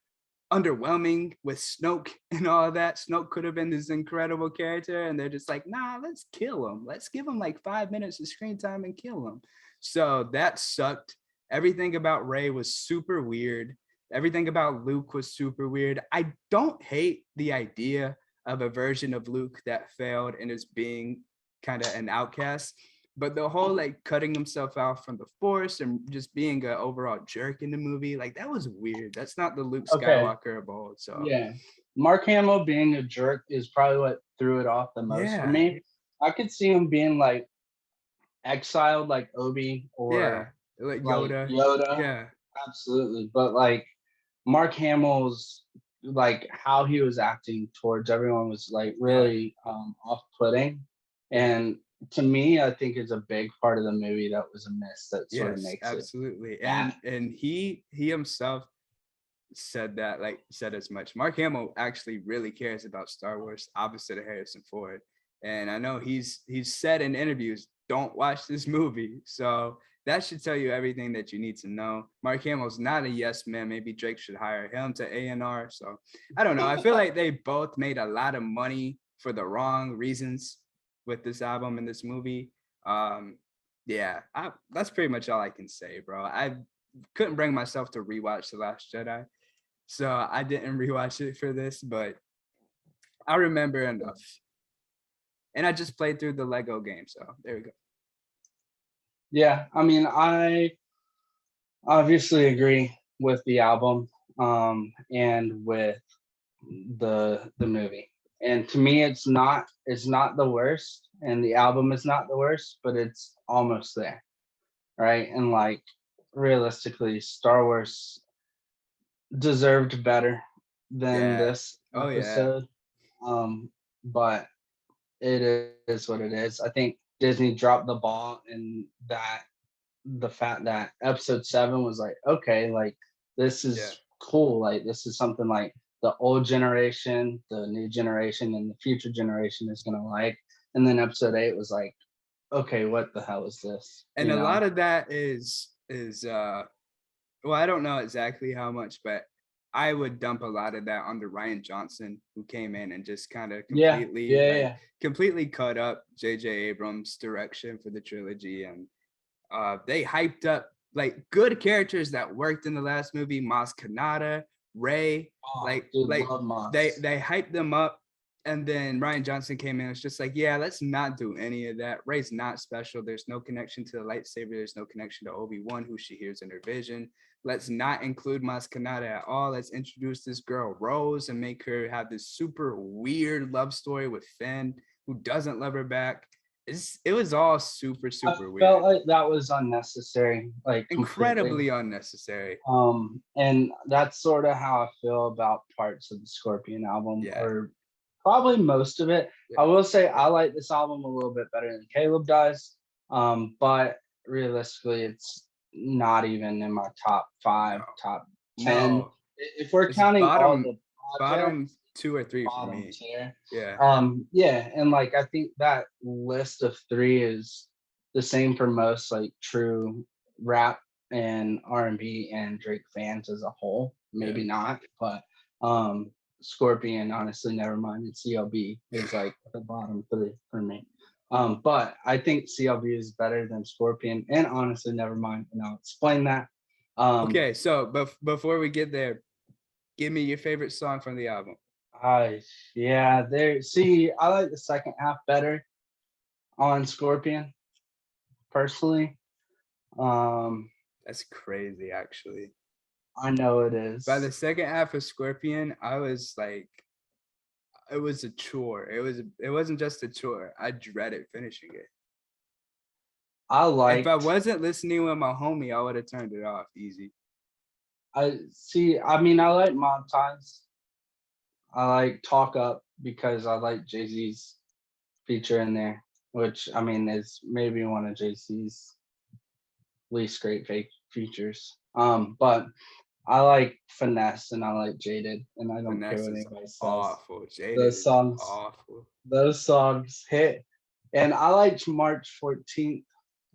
underwhelming with Snoke and all that. Snoke could have been this incredible character, and they're just like, nah, let's kill him. Let's give him like 5 minutes of screen time and kill him. So that sucked. Everything about Rey was super weird. Everything about Luke was super weird. I don't hate the idea of a version of Luke that failed and is being kind of an outcast. But the whole like cutting himself out from the Force and just being an overall jerk in the movie, like that was weird. That's not the Luke Skywalker of old. So yeah, Mark Hamill being a jerk is probably what threw it off the most for me. I could see him being like exiled, like Obi or like Yoda. Yeah, absolutely. But like Mark Hamill's like how he was acting towards everyone was like really off-putting, and to me, I think it's a big part of the movie that was a miss that sort of makes absolutely. it. And he himself said as much. Mark Hamill actually really cares about Star Wars, opposite of Harrison Ford. And I know he's said in interviews, don't watch this movie. So that should tell you everything that you need to know. Mark Hamill's not a yes man. Maybe Drake should hire him to A&R. So I don't know. I feel like they both made a lot of money for the wrong reasons with this album and this movie. That's pretty much all I can say, bro. I couldn't bring myself to rewatch The Last Jedi, so I didn't rewatch it for this, but I remember enough. And I just played through the Lego game, so there we go. Yeah, I mean, I obviously agree with the album and with the movie. And to me, it's not the worst, and the album is not the worst, but it's almost there, right? And like realistically, Star Wars deserved better than this episode. But it is what it is. I think Disney dropped the ball in that the fact that episode 7 was like, okay, like this is cool. Like this is something like the old generation, the new generation, and the future generation is gonna like. And then episode 8 was like, okay, what the hell is this? And a lot of that is well, I don't know exactly how much, but I would dump a lot of that onto Rian Johnson, who came in and just kind of completely cut up J.J. Abrams' direction for the trilogy. And they hyped up like good characters that worked in the last movie, Maz Kanata, Rey, they hyped them up. And then Rian Johnson came in. It's just like, yeah, let's not do any of that. Rey's not special. There's no connection to the lightsaber. There's no connection to Obi-Wan, who she hears in her vision. Let's not include Maz Kanata at all. Let's introduce this girl, Rose, and make her have this super weird love story with Finn, who doesn't love her back. It was all super weird. I felt like that was unnecessary, like incredibly unnecessary. And that's sort of how I feel about parts of the Scorpion album, or probably most of it. I will say I like this album a little bit better than Caleb does, but realistically, it's not even in my top 5, top 10. If we're counting all the bottom 2 or 3 for me. Tier. And like I think that list of 3 is the same for most like true rap and R&B and Drake fans as a whole. Maybe not, but Scorpion, honestly, never mind. And CLB is like the bottom 3 for me. But I think CLB is better than Scorpion, and honestly, never mind. And I'll explain that. Okay, so before we get there, give me your favorite song from the album. I like the second half better on Scorpion, personally. That's crazy, actually. I know it is. By the second half of Scorpion, I was like, it was a chore. It wasn't just a chore. I dreaded finishing it. If I wasn't listening with my homie, I would have turned it off easy. I like Mob Ties. I like Talk Up because I like Jay-Z's feature in there, which I mean is maybe one of Jay-Z's least great fake features. But I like Finesse and I like Jaded, and I don't care what anybody says. Awful. Jaded is awful. Those songs hit. And I liked March 14th,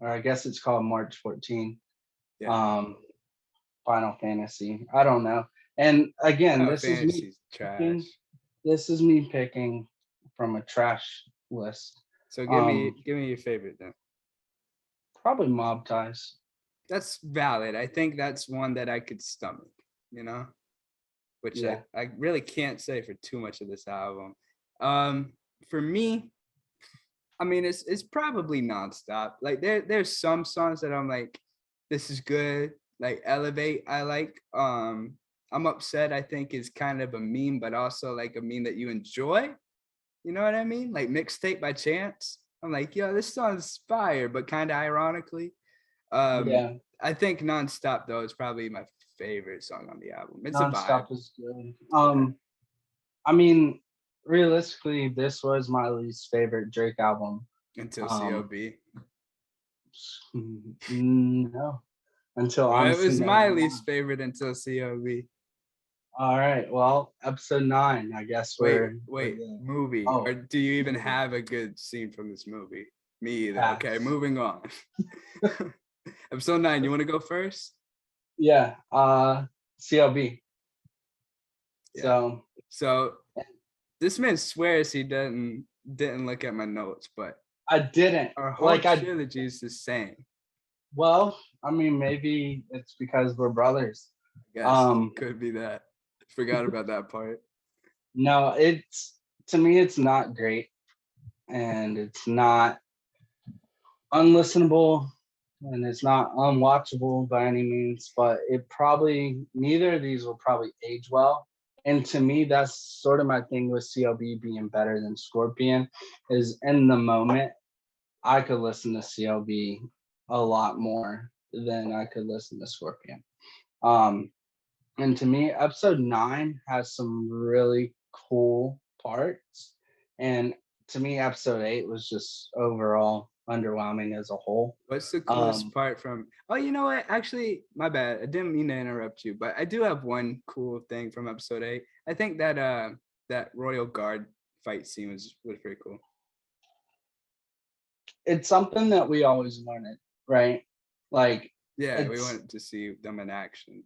or I guess it's called March 14th. Final Fantasy. I don't know. And again, Oh, fantasy's trash. this is me picking from a trash list. So give me your favorite then. Probably Mob Ties. That's valid. I think that's one that I could stomach, you know, which Yeah. I really can't say for too much of this album. For me, I mean, it's probably Nonstop. Like there's some songs that I'm like, this is good. Like Elevate, I like. I'm Upset, I think is kind of a meme, but also like a meme that you enjoy. You know what I mean? Like Mixtape by Chance. I'm like, yo, this song's fire, but kind of ironically. Yeah. I think Nonstop though is probably my favorite song on the album. It's a vibe. Nonstop is good. I mean, realistically, this was my least favorite Drake album. Until COB. No. Until Well, it was honestly, my least favorite until COB. All right. Well, episode 9, I guess wait, movie. Oh, or do you even have a good scene from this movie? Me either. Pass. Okay, moving on. Episode 9, you want to go first? Yeah. CLB. Yeah. So this man swears he didn't look at my notes, but I didn't. Our whole trilogy is the same. Well, I mean, maybe it's because we're brothers. I guess could be that. Forgot about that part. No, to me, it's not great, and it's not unlistenable, and it's not unwatchable by any means. But neither of these will probably age well. And to me, that's sort of my thing with CLB being better than Scorpion. Is in the moment, I could listen to CLB a lot more than I could listen to Scorpion. And to me, episode 9 has some really cool parts. And to me, episode 8 was just overall underwhelming as a whole. What's the coolest part from? Oh, you know what? Actually, my bad. I didn't mean to interrupt you, but I do have one cool thing from episode 8. I think that that Royal Guard fight scene was pretty cool. It's something that we always wanted, right? Like, yeah, we wanted to see them in action.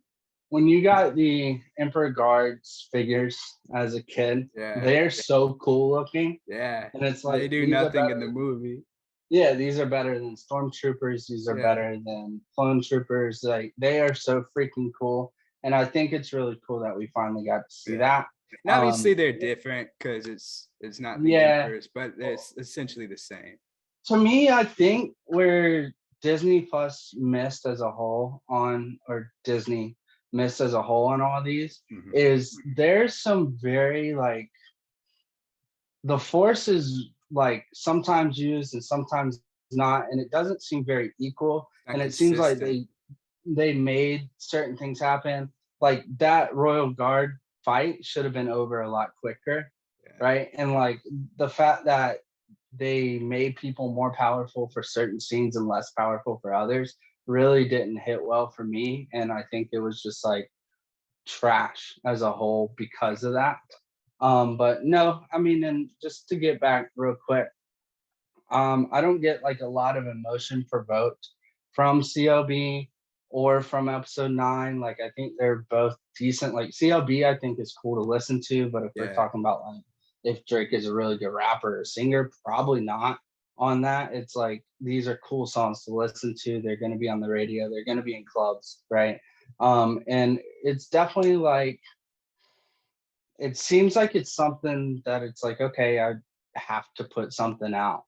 When you got the Emperor Guards figures as a kid, they're so cool looking. Yeah. And it's like they do nothing in the movie. Yeah, these are better than Stormtroopers. These are better than Clone Troopers. Like, they are so freaking cool. And I think it's really cool that we finally got to see that. And obviously they're different because it's not the Emperors, but it's essentially the same. To me, I think where Disney Plus missed as a whole on all of these is there's some very like the Force is like sometimes used and sometimes not, and it doesn't seem very equal. And it seems like they made certain things happen. Like that Royal Guard fight should have been over a lot quicker, right? And like the fact that they made people more powerful for certain scenes and less powerful for others really didn't hit well for me. And I think it was just like trash as a whole because of that. But no, I mean, and just to get back real quick, I don't get like a lot of emotion provoked from CLB or from episode 9. Like, I think they're both decent. Like CLB, I think is cool to listen to, but if we're talking about like if Drake is a really good rapper or singer, probably not on that. It's like these are cool songs to listen to. They're going to be on the radio. They're going to be in clubs, right? And it's definitely like, it seems like it's something that it's like, okay, I have to put something out,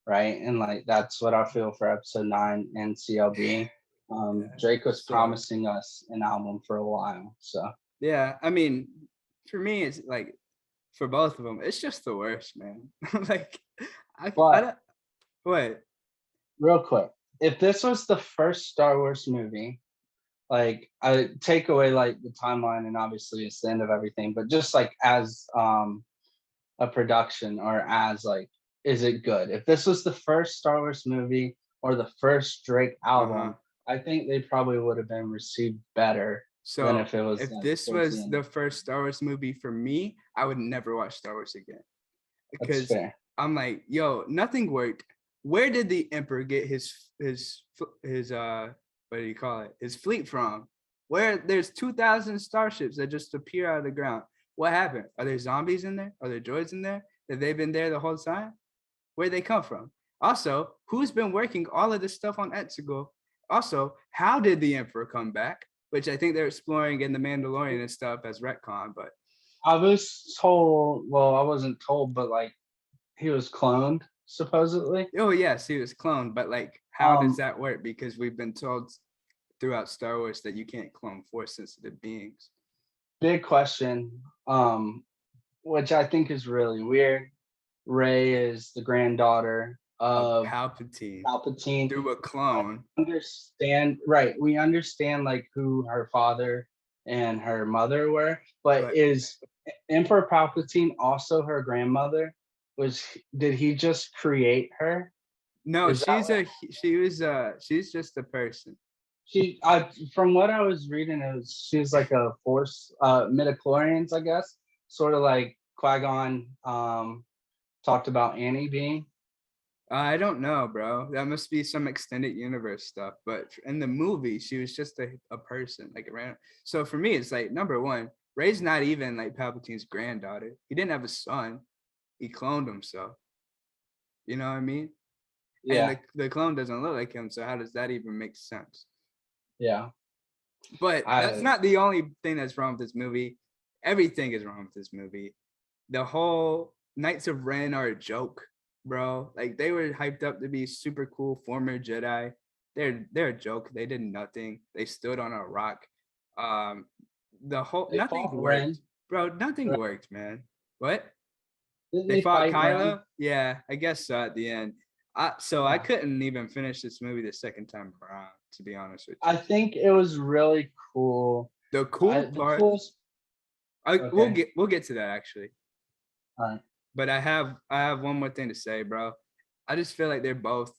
right? And like that's what I feel for episode 9 and CLB. Drake was promising us an album for a while, so yeah. I mean, for me, it's like for both of them, it's just the worst, man. Like, I don't. What? Real quick, if this was the first Star Wars movie, like I take away like the timeline and obviously it's the end of everything, but just like as a production or as like, is it good? If this was the first Star Wars movie or the first Drake album, I think they probably would have been received better than if it was. If this was the first Star Wars movie for me, I would never watch Star Wars again. Because I'm like, yo, nothing worked. Where did the Emperor get his what do you call it? His fleet from? where there's 2,000 starships that just appear out of the ground. What happened? Are there zombies in there? Are there droids in there? Have they been there the whole time? Where'd they come from? Also, who's been working all of this stuff on Exegol? Also, how did the Emperor come back? Which I think they're exploring in the Mandalorian and stuff as retcon, but I was told, well, I wasn't told, but like he was cloned supposedly. oh yes, he was cloned, but like how does that work? Because we've been told throughout Star Wars that you can't clone force sensitive beings. Big question, which I think is really weird. Rey is the granddaughter of Palpatine through a clone. We understand like who her father and her mother were, but is Emperor Palpatine also her grandmother? Did he just create her? No, she's just a person. From what I was reading, she's like a force midichlorians, I guess, sort of like Qui-Gon talked about Annie being. I don't know, bro. That must be some extended universe stuff. But in the movie, she was just a person, like a random. So for me, it's like number one, Rey's not even like Palpatine's granddaughter. He didn't have a son. He cloned himself. You know what I mean? Yeah. And the clone doesn't look like him. So how does that even make sense? Yeah. But that's not the only thing that's wrong with this movie. Everything is wrong with this movie. The whole Knights of Ren are a joke, bro. Like they were hyped up to be super cool former Jedi. They're a joke. They did nothing. They stood on a rock. Nothing worked, bro. Nothing worked, man. What? They fought Kylo? Ren? Yeah, I guess so at the end. I couldn't even finish this movie the second time around, to be honest with you. I think it was really cool. The part. Okay. We'll get to that actually. All right. But I have one more thing to say, bro. I just feel like they're both,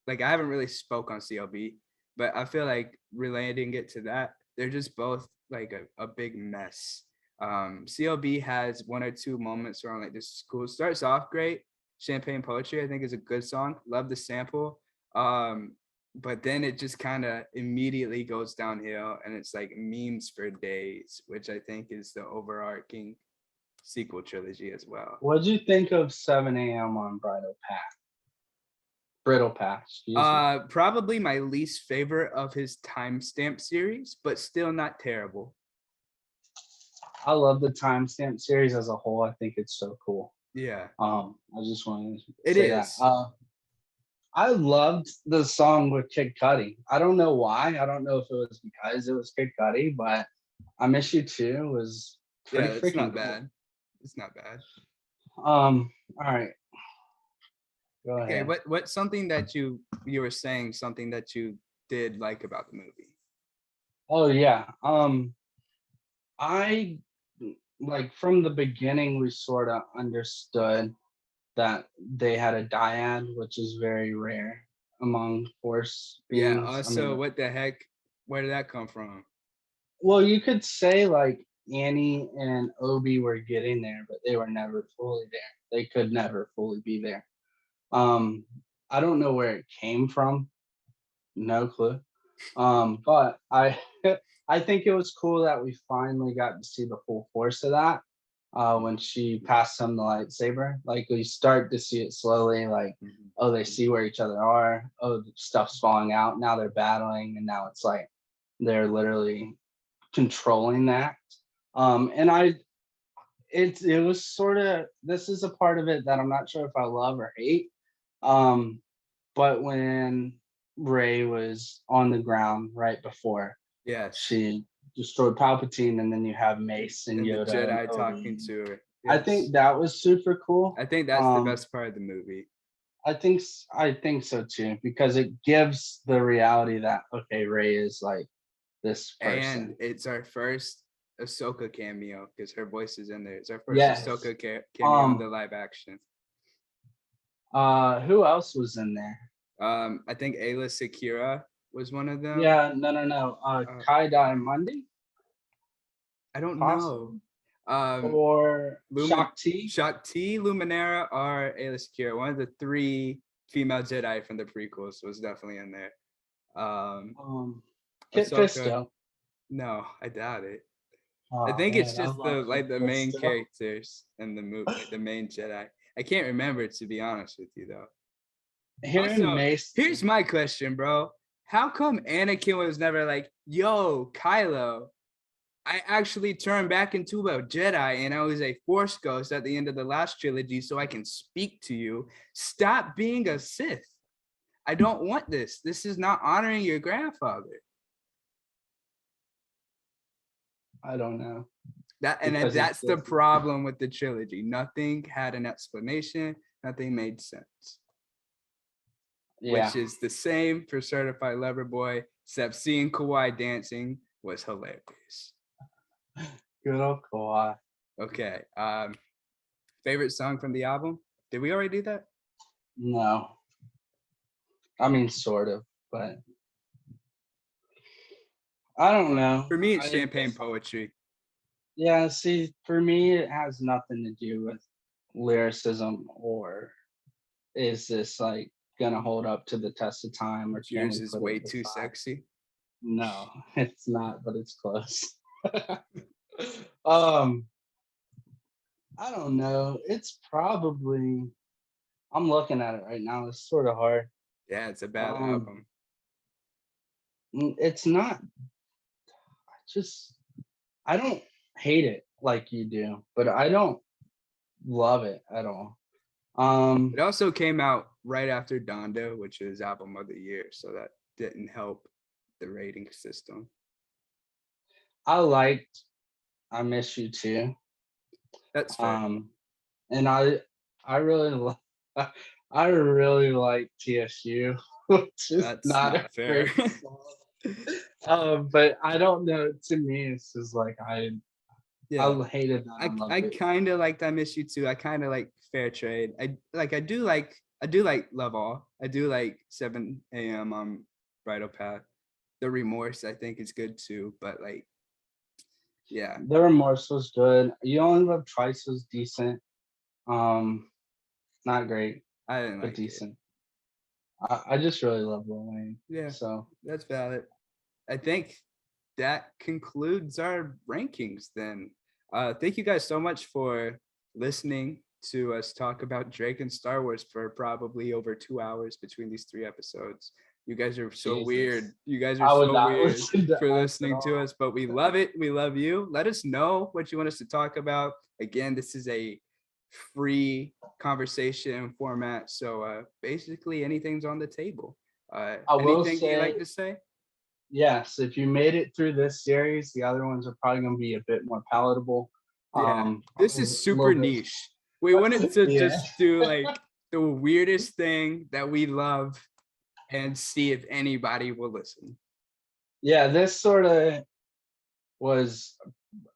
like I haven't really spoke on CLB, but I feel like relating it to that, they're just both like a big mess. CLB has one or two moments where I'm like, this is cool. Starts off great. Champagne Poetry, I think, is a good song. Love the sample. But then it just kind of immediately goes downhill and it's like memes for days, which I think is the overarching sequel trilogy as well. What did you think of 7 a.m. on Bridle Path? Probably my least favorite of his timestamp series, but still not terrible. I love the timestamp series as a whole. I think it's so cool. Yeah. I just wanted to say that. I loved the song with Kid Cudi. I don't know why. I don't know if it was because it was Kid Cudi, but I Miss You Too was pretty freaking not bad. Cool. It's not bad. All right. Go ahead. Okay, what's something that you were saying, something that you did like about the movie? Oh yeah. I like from the beginning we sort of understood that they had a dyad, which is very rare among force beings. Yeah, also, what the heck? Where did that come from? Well, you could say like Annie and Obi were getting there, but they were never fully there. They could never fully be there. I don't know where it came from. No clue. But I I think it was cool that we finally got to see the full force of that. When she passed him the lightsaber, like we start to see it slowly, like, oh, they see where each other are. Oh, the stuff's falling out. Now they're battling, and now it's like they're literally controlling that. And it was sort of, this is a part of it that I'm not sure if I love or hate. But when Rey was on the ground right before, she destroyed Palpatine, and then you have Mace and Yoda, the Jedi talking to her. Yes. I think that was super cool. I think that's the best part of the movie. I think so too, because it gives the reality that okay, Rey is like this person, and it's our first Ahsoka cameo because her voice is in there. It's our first Ahsoka cameo in the live action. Who else was in there? I think Aayla Secura was one of them. Yeah, no. Ki-Adi-Mundi? I don't know. Or Shakti? Shakti, Luminara, or Aayla Secura. One of the three female Jedi from the prequels was definitely in there. Kit Fisto. No, I doubt it. Oh, I think it's man, I just the love like the this main stuff. characters in the movie, like the main Jedi. I can't remember, to be honest with you, though. Hearing Also, Mace. here's my question, bro. How come Anakin was never like, yo, Kylo, I actually turned back into a Jedi and I was a Force ghost at the end of the last trilogy so I can speak to you. Stop being a Sith. I don't want this. This is not honoring your grandfather. I don't know. That's the problem with the trilogy. Nothing had an explanation. Nothing made sense. Yeah. Which is the same for Certified Lover Boy, except seeing Kawhi dancing was hilarious. Good old Kawhi. Okay. Favorite song from the album? Did we already do that? No. I mean, sort of, but I don't know. For me, it's Champagne Poetry. Yeah, see, for me, it has nothing to do with lyricism or is this like gonna hold up to the test of time, or yours is way too sexy. No, it's not, but it's close. I don't know. It's probably, I'm looking at it right now. It's sort of hard. Yeah, it's a bad album. It's not. I don't hate it like you do, but I don't love it at all. It also came out right after Donda, which is album of the year, so that didn't help the rating system. I liked I Miss You Too. That's fair. And I really like TSU, which is That's not fair. But I don't know. To me, it's just like I hated that. I kind of liked I Miss You Too. I kind of like Fair Trade. I do like Love All. I do like 7 a.m. on Bridal Path. The Remorse I think is good too, but like, yeah. The Remorse was good. You Only Live Twice was decent. Not great. I didn't like decent. I just really love Lil Wayne. Yeah, so that's valid. I think that concludes our rankings then. Thank you guys so much for listening to us talk about Drake and Star Wars for probably over 2 hours between these 3 episodes. You guys are so weird. You guys are so weird for listening to us, but we love it. We love you. Let us know what you want us to talk about. Again, this is a free conversation format, so basically anything's on the table. Anything you'd like to say? Yes, if you made it through this series, the other ones are probably going to be a bit more palatable. Yeah, this is super niche. We wanted to just do like the weirdest thing that we love and see if anybody will listen. Yeah, this sort of was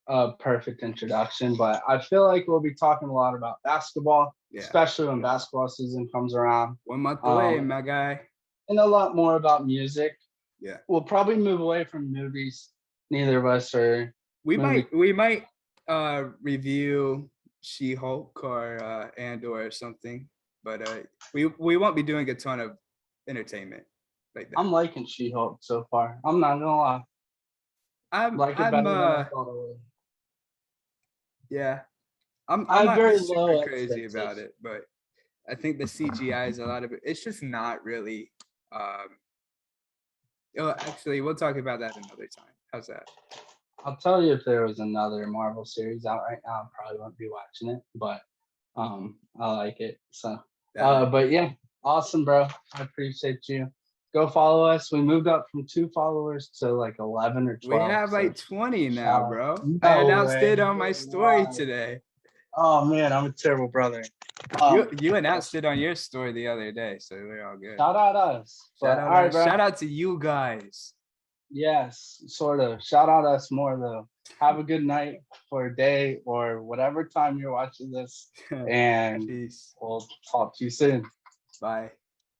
a perfect introduction, but I feel like we'll be talking a lot about basketball, especially when basketball season comes around. 1 month away, my guy. And a lot more about music. Yeah, we'll probably move away from movies. Neither of us are. We might review She-Hulk or Andor or something, but we won't be doing a ton of entertainment like that. I'm liking She-Hulk so far. I'm not gonna lie. I'm better than I thought I would. Yeah, I'm not very super crazy about it, but I think the CGI is a lot of it. It's just not really. Actually, we'll talk about that another time. How's that? I'll tell you if there was another Marvel series out right now, I probably won't be watching it, but I like it. So, but yeah, awesome, bro. I appreciate you. Go follow us. We moved up from 2 followers to like 11 or 12. We have like 20 now, bro. I announced it on my story today. Oh man, I'm a terrible brother. You announced it on your story the other day, so we're all good. Shout out us. Shout out to you guys. Yes, sort of. Shout out us more though. Have a good night or day or whatever time you're watching this, and we'll talk to you soon. Bye.